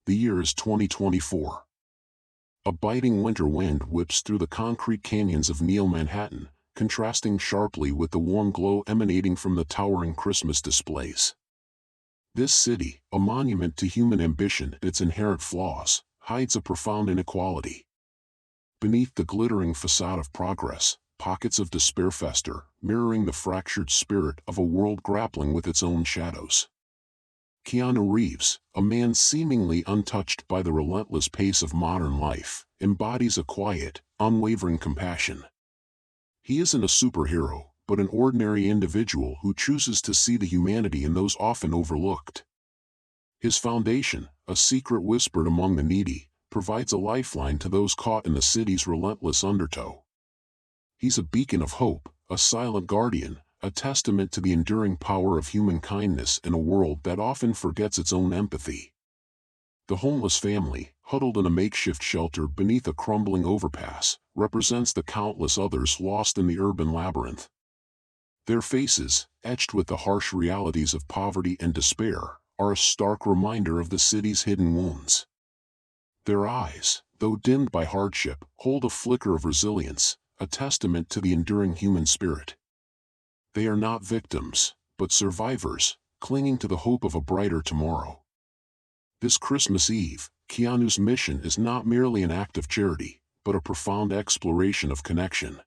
The year is 2024. A biting winter wind whips through the concrete canyons of Neo Manhattan, contrasting sharply with the warm glow emanating from the towering Christmas displays. This city, a monument to human ambition and its inherent flaws, hides a profound inequality. Beneath the glittering facade of progress, pockets of despair fester, mirroring the fractured spirit of a world grappling with its own shadows. Keanu Reeves, a man seemingly untouched by the relentless pace of modern life, embodies a quiet, unwavering compassion. He isn't a superhero, but an ordinary individual who chooses to see the humanity in those often overlooked. His foundation, a secret whispered among the needy, provides a lifeline to those caught in the city's relentless undertow. He's a beacon of hope, a silent guardian, a testament to the enduring power of human kindness in a world that often forgets its own empathy. The homeless family, huddled in a makeshift shelter beneath a crumbling overpass, represents the countless others lost in the urban labyrinth. Their faces, etched with the harsh realities of poverty and despair, are a stark reminder of the city's hidden wounds. Their eyes, though dimmed by hardship, hold a flicker of resilience, a testament to the enduring human spirit. They are not victims, but survivors, clinging to the hope of a brighter tomorrow. This Christmas Eve, Keanu'S mission is not merely an act of charity, but a profound exploration of connection.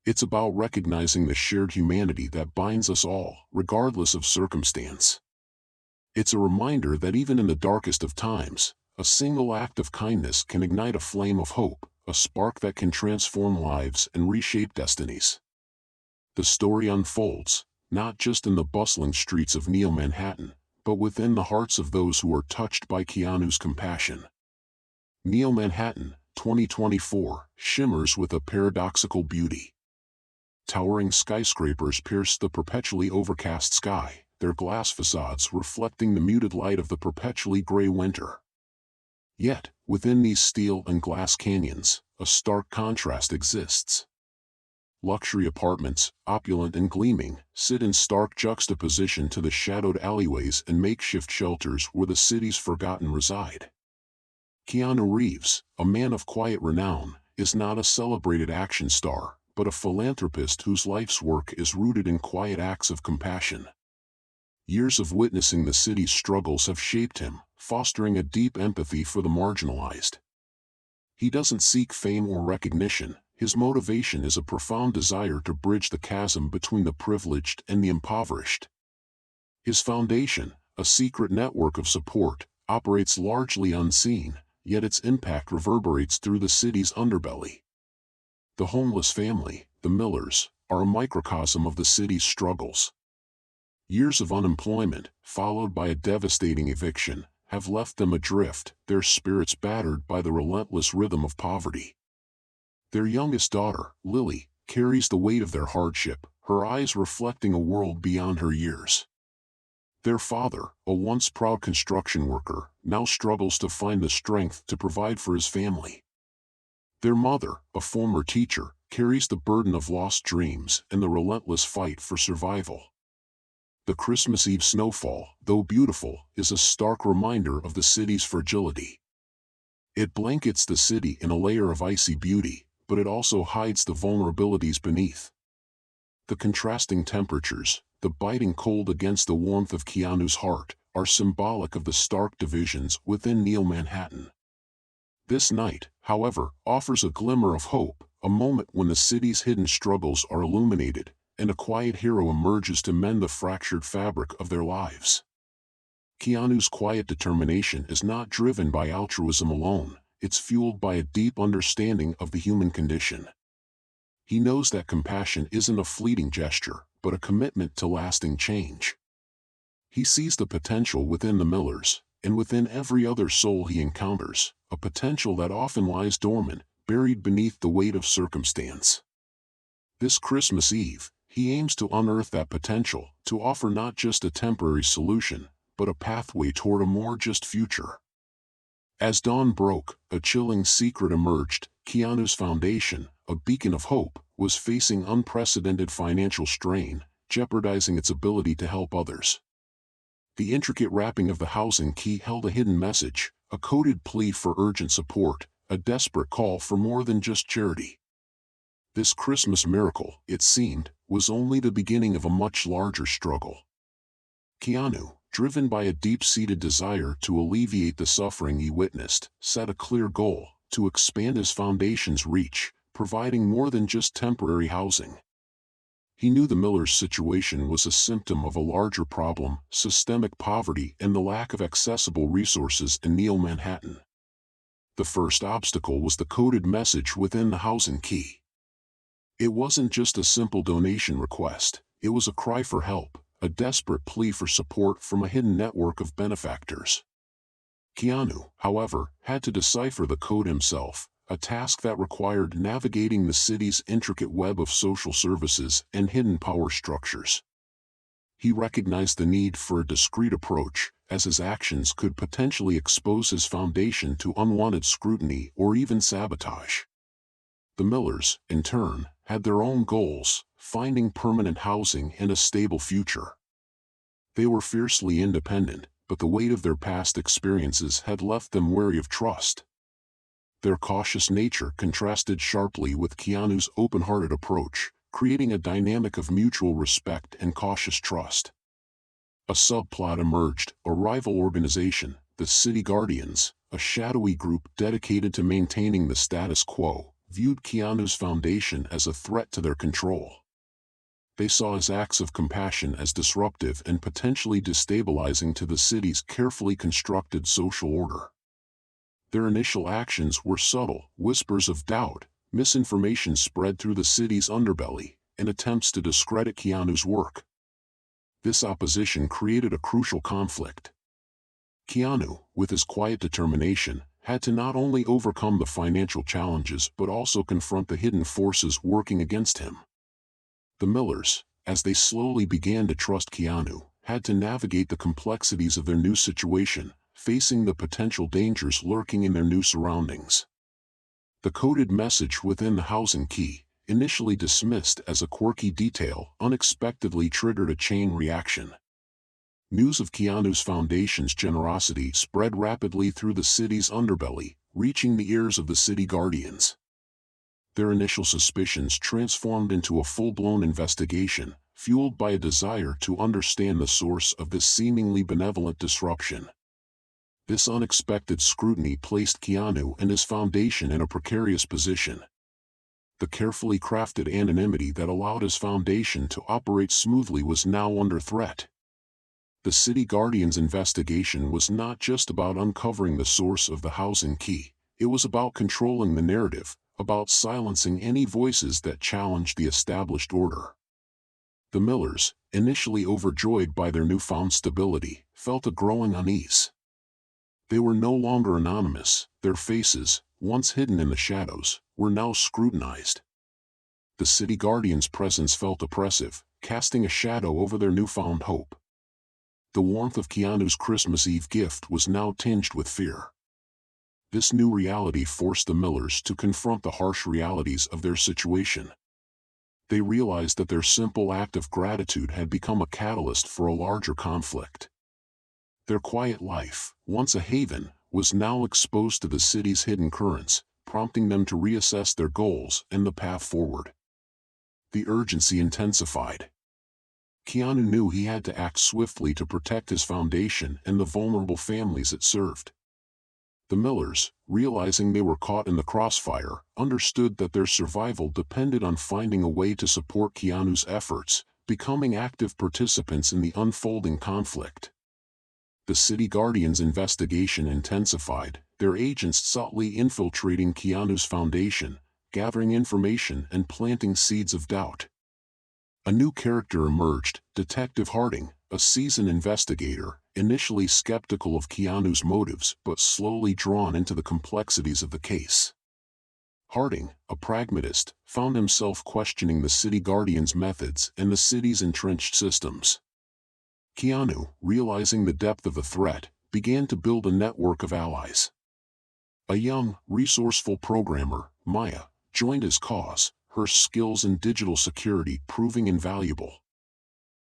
It's about recognizing the shared humanity that binds us all, regardless of circumstance. It's a reminder that even in the darkest of times, a single act of kindness can ignite a flame of hope, a spark that can transform lives and reshape destinies. The story unfolds, not just in the bustling streets of Neo Manhattan, but within the hearts of those who are touched by Keanu'S compassion. Neo Manhattan, 2024, shimmers with a paradoxical beauty. Towering skyscrapers pierce the perpetually overcast sky, their glass facades reflecting the muted light of the perpetually gray winter. Yet, within these steel and glass canyons, a stark contrast exists. Luxury apartments, opulent and gleaming, sit in stark juxtaposition to the shadowed alleyways and makeshift shelters where the city's forgotten reside. Keanu Reeves, a man of quiet renown, is not a celebrated action star, but a philanthropist whose life's work is rooted in quiet acts of compassion. Years of witnessing the city's struggles have shaped him, fostering a deep empathy for the marginalized. He doesn't seek fame or recognition. His motivation is a profound desire to bridge the chasm between the privileged and the impoverished. His foundation, a secret network of support, operates largely unseen, yet its impact reverberates through the city's underbelly. The homeless family, the Millers, are a microcosm of the city's struggles. Years of unemployment, followed by a devastating eviction, have left them adrift, their spirits battered by the relentless rhythm of poverty. Their youngest daughter, Lily, carries the weight of their hardship, her eyes reflecting a world beyond her years. Their father, a once proud construction worker, now struggles to find the strength to provide for his family. Their mother, a former teacher, carries the burden of lost dreams and the relentless fight for survival. The Christmas Eve snowfall, though beautiful, is a stark reminder of the city's fragility. It blankets the city in a layer of icy beauty, but it also hides the vulnerabilities beneath. The contrasting temperatures, the biting cold against the warmth of Keanu'S heart, are symbolic of the stark divisions within Neo Manhattan. This night, however, offers a glimmer of hope, a moment when the city's hidden struggles are illuminated, and a quiet hero emerges to mend the fractured fabric of their lives. Keanu'S quiet determination is not driven by altruism alone, it's fueled by a deep understanding of the human condition. He knows that compassion isn't a fleeting gesture, but a commitment to lasting change. He sees the potential within the Millers, and within every other soul he encounters, a potential that often lies dormant, buried beneath the weight of circumstance. This Christmas Eve, he aims to unearth that potential, to offer not just a temporary solution, but a pathway toward a more just future. As dawn broke, a chilling secret emerged. Keanu'S foundation, a beacon of hope, was facing unprecedented financial strain, jeopardizing its ability to help others. The intricate wrapping of the housing key held a hidden message, a coded plea for urgent support, a desperate call for more than just charity. This Christmas miracle, it seemed, was only the beginning of a much larger struggle. Keanu, driven by a deep-seated desire to alleviate the suffering he witnessed, set a clear goal: to expand his foundation's reach, providing more than just temporary housing. He knew the Millers' situation was a symptom of a larger problem: systemic poverty and the lack of accessible resources in Neo Manhattan. The first obstacle was the coded message within the housing key. It wasn't just a simple donation request, it was a cry for help, a desperate plea for support from a hidden network of benefactors. Keanu, however, had to decipher the code himself, a task that required navigating the city's intricate web of social services and hidden power structures. He recognized the need for a discreet approach, as his actions could potentially expose his foundation to unwanted scrutiny or even sabotage. The Millers, in turn, had their own goals: finding permanent housing and a stable future. They were fiercely independent, but the weight of their past experiences had left them wary of trust. Their cautious nature contrasted sharply with Keanu's open-hearted approach, creating a dynamic of mutual respect and cautious trust. A subplot emerged: a rival organization, the City Guardians, a shadowy group dedicated to maintaining the status quo, viewed Keanu's foundation as a threat to their control. They saw his acts of compassion as disruptive and potentially destabilizing to the city's carefully constructed social order. Their initial actions were subtle: whispers of doubt, misinformation spread through the city's underbelly, and attempts to discredit Keanu's work. This opposition created a crucial conflict. Keanu, with his quiet determination, had to not only overcome the financial challenges but also confront the hidden forces working against him. The Millers, as they slowly began to trust Keanu, had to navigate the complexities of their new situation, facing the potential dangers lurking in their new surroundings. The coded message within the housing key, initially dismissed as a quirky detail, unexpectedly triggered a chain reaction. News of Keanu's foundation's generosity spread rapidly through the city's underbelly, reaching the ears of the City Guardians. Their initial suspicions transformed into a full-blown investigation, fueled by a desire to understand the source of this seemingly benevolent disruption. This unexpected scrutiny placed Keanu and his foundation in a precarious position. The carefully crafted anonymity that allowed his foundation to operate smoothly was now under threat. The City Guardians' investigation was not just about uncovering the source of the housing key, it was about controlling the narrative, about silencing any voices that challenged the established order. The Millers, initially overjoyed by their newfound stability, felt a growing unease. They were no longer anonymous; their faces, once hidden in the shadows, were now scrutinized. The City Guardians' presence felt oppressive, casting a shadow over their newfound hope. The warmth of Keanu's Christmas Eve gift was now tinged with fear. This new reality forced the Millers to confront the harsh realities of their situation. They realized that their simple act of gratitude had become a catalyst for a larger conflict. Their quiet life, once a haven, was now exposed to the city's hidden currents, prompting them to reassess their goals and the path forward. The urgency intensified. Keanu knew he had to act swiftly to protect his foundation and the vulnerable families it served. The Millers, realizing they were caught in the crossfire, understood that their survival depended on finding a way to support Keanu's efforts, becoming active participants in the unfolding conflict. The City Guardians' investigation intensified, their agents subtly infiltrating Keanu's foundation, gathering information and planting seeds of doubt. A new character emerged: Detective Harding, a seasoned investigator, initially skeptical of Keanu's motives but slowly drawn into the complexities of the case. Harding, a pragmatist, found himself questioning the City Guardians' methods and the city's entrenched systems. Keanu, realizing the depth of the threat, began to build a network of allies. A young, resourceful programmer, Maya, joined his cause, her skills in digital security proving invaluable.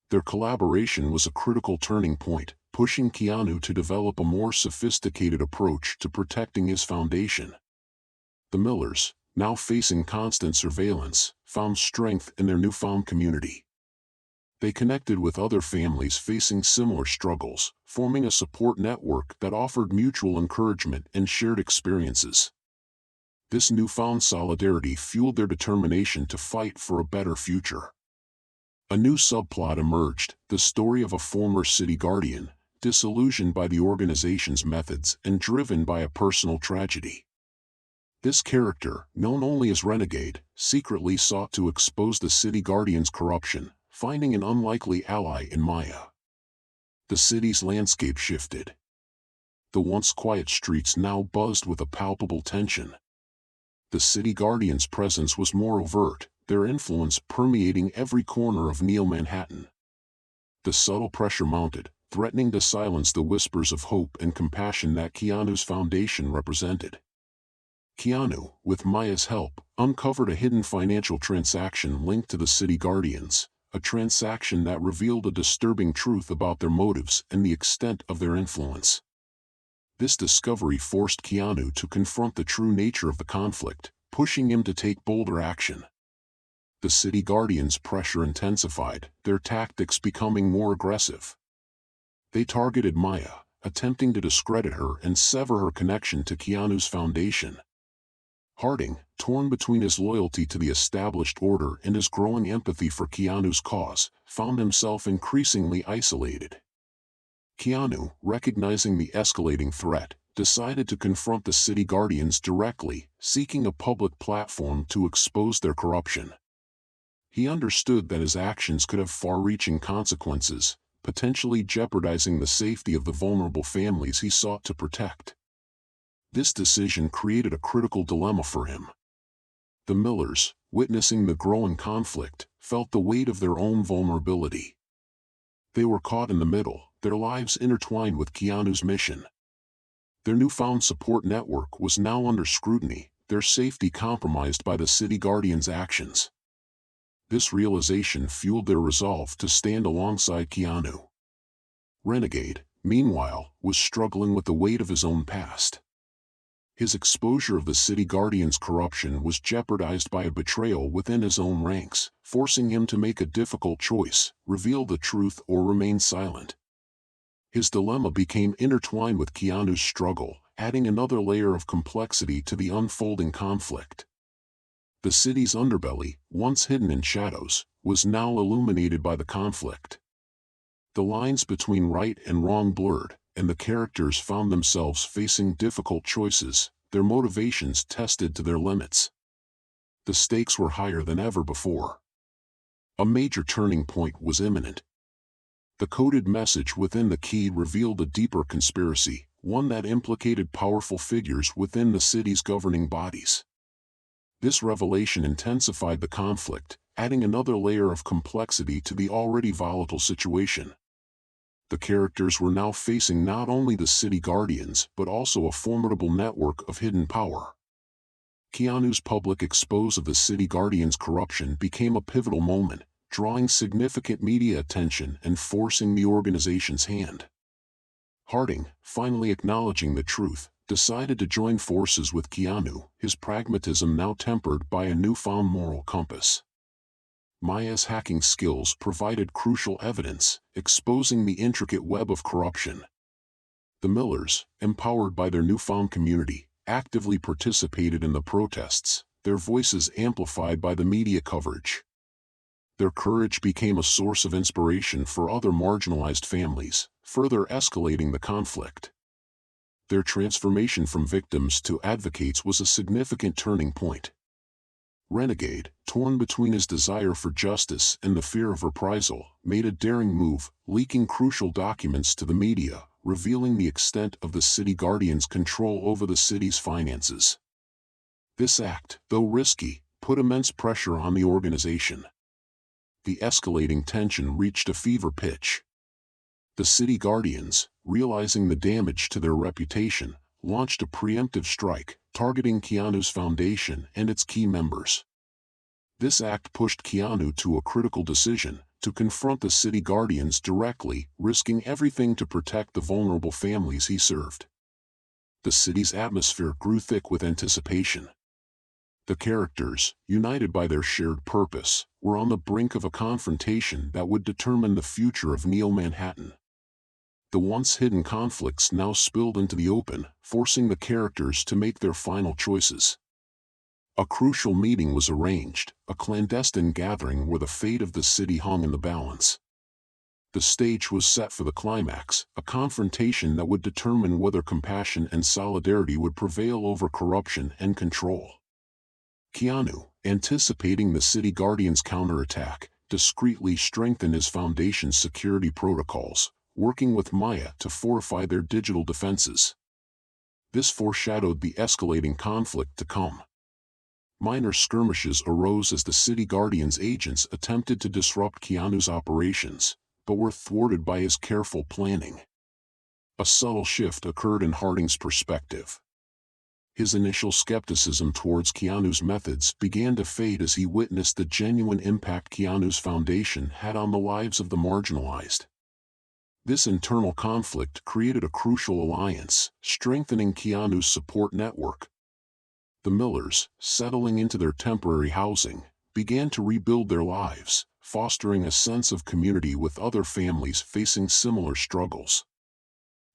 Their collaboration was a critical turning point, pushing Keanu to develop a more sophisticated approach to protecting his foundation. The Millers, now facing constant surveillance, found strength in their newfound community. They connected with other families facing similar struggles, forming a support network that offered mutual encouragement and shared experiences. This newfound solidarity fueled their determination to fight for a better future. A new subplot emerged, the story of a former city guardian, disillusioned by the organization's methods and driven by a personal tragedy. This character, known only as Renegade, secretly sought to expose the city guardian's corruption, finding an unlikely ally in Maya. The city's landscape shifted. The once quiet streets now buzzed with a palpable tension. The city guardian's presence was more overt, their influence permeating every corner of Neo-Manhattan. The subtle pressure mounted, threatening to silence the whispers of hope and compassion that Keanu's foundation represented. Keanu, with Maya's help, uncovered a hidden financial transaction linked to the city guardians, a transaction that revealed a disturbing truth about their motives and the extent of their influence. This discovery forced Keanu to confront the true nature of the conflict, pushing him to take bolder action. The city guardians' pressure intensified, their tactics becoming more aggressive. They targeted Maya, attempting to discredit her and sever her connection to Keanu's foundation. Harding, torn between his loyalty to the established order and his growing empathy for Keanu's cause, found himself increasingly isolated. Keanu, recognizing the escalating threat, decided to confront the city guardians directly, seeking a public platform to expose their corruption. He understood that his actions could have far-reaching consequences, potentially jeopardizing the safety of the vulnerable families he sought to protect. This decision created a critical dilemma for him. The Millers, witnessing the growing conflict, felt the weight of their own vulnerability. They were caught in the middle, their lives intertwined with Keanu's mission. Their newfound support network was now under scrutiny, their safety compromised by the city guardians' actions. This realization fueled their resolve to stand alongside Keanu. Renegade, meanwhile, was struggling with the weight of his own past. His exposure of the city guardian's corruption was jeopardized by a betrayal within his own ranks, forcing him to make a difficult choice: reveal the truth or remain silent. His dilemma became intertwined with Keanu's struggle, adding another layer of complexity to the unfolding conflict. The city's underbelly, once hidden in shadows, was now illuminated by the conflict. The lines between right and wrong blurred, and the characters found themselves facing difficult choices, their motivations tested to their limits. The stakes were higher than ever before. A major turning point was imminent. The coded message within the key revealed a deeper conspiracy, one that implicated powerful figures within the city's governing bodies. This revelation intensified the conflict, adding another layer of complexity to the already volatile situation. The characters were now facing not only the city guardians but also a formidable network of hidden power. Keanu's public expose of the city guardians' corruption became a pivotal moment, drawing significant media attention and forcing the organization's hand. Harding, finally acknowledging the truth, decided to join forces with Keanu, his pragmatism now tempered by a newfound moral compass. Maya's hacking skills provided crucial evidence, exposing the intricate web of corruption. The Millers, empowered by their newfound community, actively participated in the protests, their voices amplified by the media coverage. Their courage became a source of inspiration for other marginalized families, further escalating the conflict. Their transformation from victims to advocates was a significant turning point. Renegade, torn between his desire for justice and the fear of reprisal, made a daring move, leaking crucial documents to the media, revealing the extent of the city guardians' control over the city's finances. This act, though risky, put immense pressure on the organization. The escalating tension reached a fever pitch. The city guardians, realizing the damage to their reputation, launched a preemptive strike, targeting Keanu's foundation and its key members. This act pushed Keanu to a critical decision: to confront the city guardians directly, risking everything to protect the vulnerable families he served. The city's atmosphere grew thick with anticipation. The characters, united by their shared purpose, were on the brink of a confrontation that would determine the future of Neo Manhattan. The once hidden conflicts now spilled into the open, forcing the characters to make their final choices. A crucial meeting was arranged, a clandestine gathering where the fate of the city hung in the balance. The stage was set for the climax, a confrontation that would determine whether compassion and solidarity would prevail over corruption and control. Keanu, anticipating the city guardians' counterattack, discreetly strengthened his foundation's security protocols, working with Maya to fortify their digital defenses. This foreshadowed the escalating conflict to come. Minor skirmishes arose as the city guardians' agents attempted to disrupt Keanu's operations, but were thwarted by his careful planning. A subtle shift occurred in Harding's perspective. His initial skepticism towards Keanu's methods began to fade as he witnessed the genuine impact Keanu's foundation had on the lives of the marginalized. This internal conflict created a crucial alliance, strengthening Keanu's support network. The Millers, settling into their temporary housing, began to rebuild their lives, fostering a sense of community with other families facing similar struggles.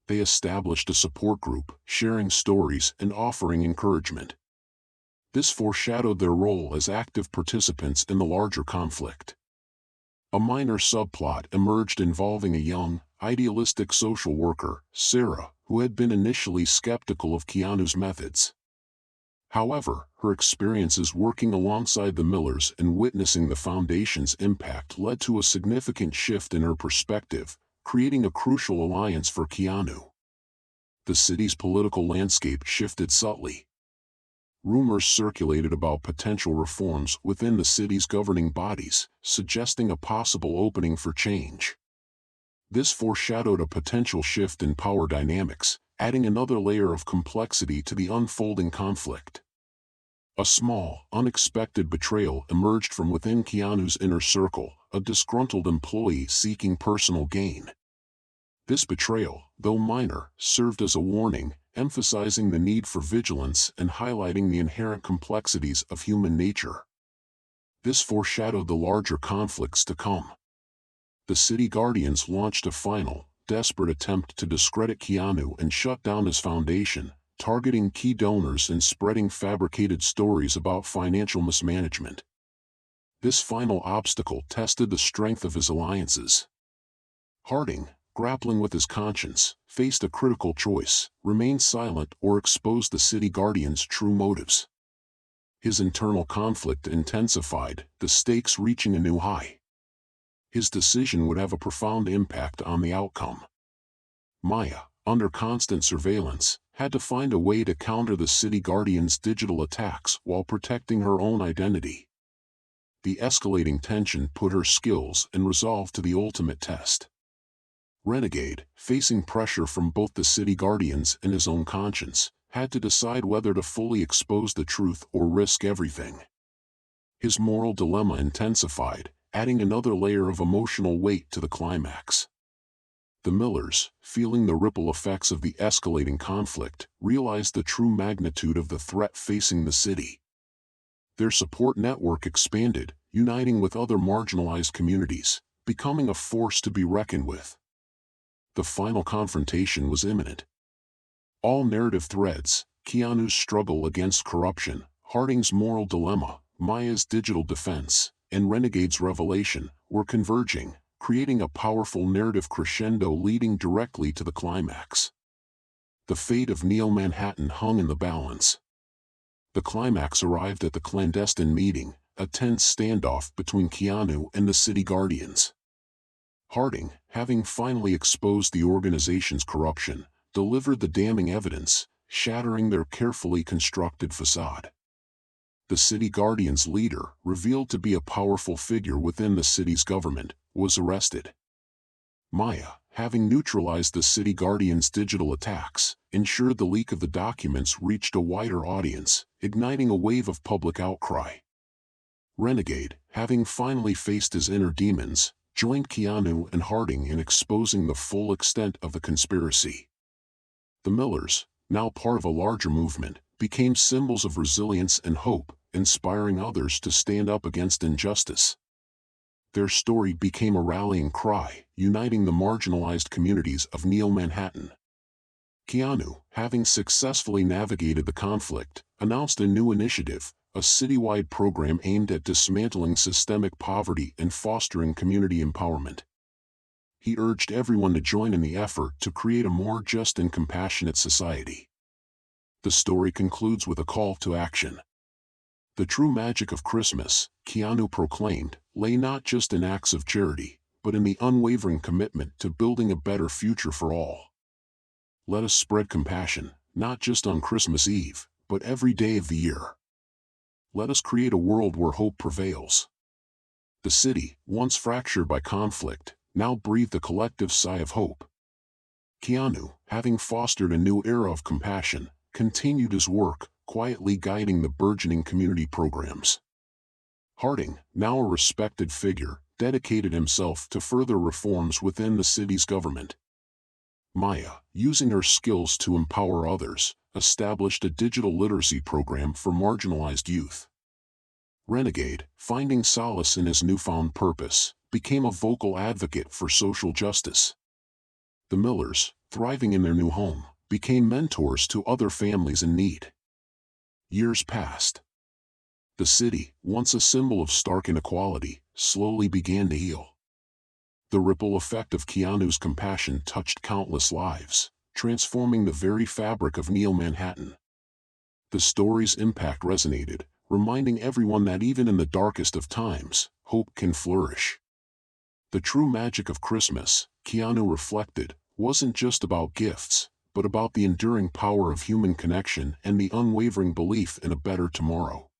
They established a support group, sharing stories and offering encouragement. This foreshadowed their role as active participants in the larger conflict. A minor subplot emerged involving a young, idealistic social worker, Sarah, who had been initially skeptical of Keanu's methods. However, her experiences working alongside the Millers and witnessing the foundation's impact led to a significant shift in her perspective, creating a crucial alliance for Keanu. The city's political landscape shifted subtly. Rumors circulated about potential reforms within the city's governing bodies, suggesting a possible opening for change. This foreshadowed a potential shift in power dynamics, adding another layer of complexity to the unfolding conflict. A small, unexpected betrayal emerged from within Keanu's inner circle, a disgruntled employee seeking personal gain. This betrayal, though minor, served as a warning, emphasizing the need for vigilance and highlighting the inherent complexities of human nature. This foreshadowed the larger conflicts to come. The city guardians launched a final, desperate attempt to discredit Keanu and shut down his foundation, targeting key donors and spreading fabricated stories about financial mismanagement. This final obstacle tested the strength of his alliances. Harding, grappling with his conscience, faced a critical choice: remain silent or expose the city guardians' true motives. His internal conflict intensified, the stakes reaching a new high. His decision would have a profound impact on the outcome. Maya, under constant surveillance, had to find a way to counter the city guardians' digital attacks while protecting her own identity. The escalating tension put her skills and resolve to the ultimate test. Renegade, facing pressure from both the city guardians and his own conscience, had to decide whether to fully expose the truth or risk everything. His moral dilemma intensified, adding another layer of emotional weight to the climax. The Millers, feeling the ripple effects of the escalating conflict, realized the true magnitude of the threat facing the city. Their support network expanded, uniting with other marginalized communities, becoming a force to be reckoned with. The final confrontation was imminent. All narrative threads, Keanu's struggle against corruption, Harding's moral dilemma, Maya's digital defense, and Renegade's revelation, were converging, creating a powerful narrative crescendo leading directly to the climax. The fate of Neo Manhattan hung in the balance. The climax arrived at the clandestine meeting, a tense standoff between Keanu and the city guardians. Harding, having finally exposed the organization's corruption, delivered the damning evidence, shattering their carefully constructed facade. The city guardian's leader, revealed to be a powerful figure within the city's government, was arrested. Maya, having neutralized the city guardian's digital attacks, ensured the leak of the documents reached a wider audience, igniting a wave of public outcry. Renegade, having finally faced his inner demons, joined Keanu and Harding in exposing the full extent of the conspiracy. The Millers, now part of a larger movement, became symbols of resilience and hope, inspiring others to stand up against injustice. Their story became a rallying cry, uniting the marginalized communities of Neo Manhattan. Keanu, having successfully navigated the conflict, announced a new initiative, a citywide program aimed at dismantling systemic poverty and fostering community empowerment. He urged everyone to join in the effort to create a more just and compassionate society. The story concludes with a call to action. The true magic of Christmas, Keanu proclaimed, lay not just in acts of charity, but in the unwavering commitment to building a better future for all. Let us spread compassion, not just on Christmas Eve, but every day of the year. Let us create a world where hope prevails. The city, once fractured by conflict, now breathed a collective sigh of hope. Keanu, having fostered a new era of compassion, continued his work, quietly guiding the burgeoning community programs. Harding, now a respected figure, dedicated himself to further reforms within the city's government. Maya, using her skills to empower others, established a digital literacy program for marginalized youth. Renegade, finding solace in his newfound purpose, became a vocal advocate for social justice. The Millers, thriving in their new home, became mentors to other families in need. Years passed. The city, once a symbol of stark inequality, slowly began to heal. The ripple effect of Keanu's compassion touched countless lives, transforming the very fabric of Neo Manhattan. The story's impact resonated, reminding everyone that even in the darkest of times, hope can flourish. The true magic of Christmas, Keanu reflected, wasn't just about gifts, but about the enduring power of human connection and the unwavering belief in a better tomorrow.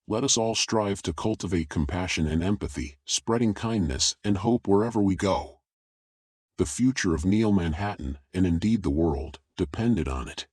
Let us all strive to cultivate compassion and empathy, spreading kindness and hope wherever we go. The future of Neo Manhattan, and indeed the world, depended on it.